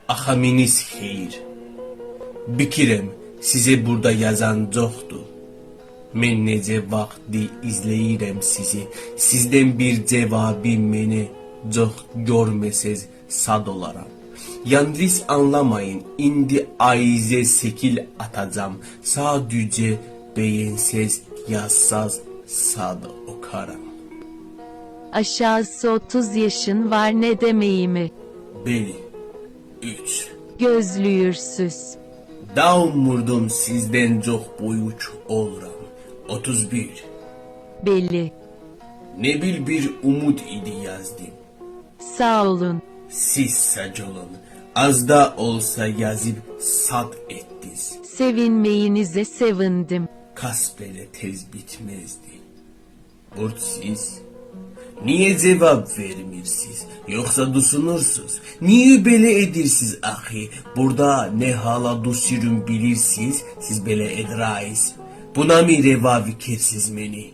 Axaminiz xeyir. Bikirəm, size burada yazan çoxdur. Mən necə vaxtı izləyirəm sizi. Sizdən bir cevabı məni çox görməsəz sad olaram. Yalnız anlamayın, indi ayizə sekil atacam. Sadəcə beğensəz, yazsaz sad okaram. Aşağısı 30 yaşın var ne demeyi mi? Beli 3. Gözlüyürsüz. Da umurdum sizden çok boyuç oluram. 31. Belli. Ne bil bir umut idi yazdım. Sağ olun. Siz sac olun. Az da olsa yazıp sad ettiniz. Sevinmeyinize sevindim. Kasbele tez bitmezdi. Burt siz. Niye cevap vermirsiniz? Yoksa dusunursunuz. Niye böyle edirsiniz ahi? Burada ne hala dusürüm bilirsiniz. Siz böyle edraiz. Buna mı reva fikirsiz beni?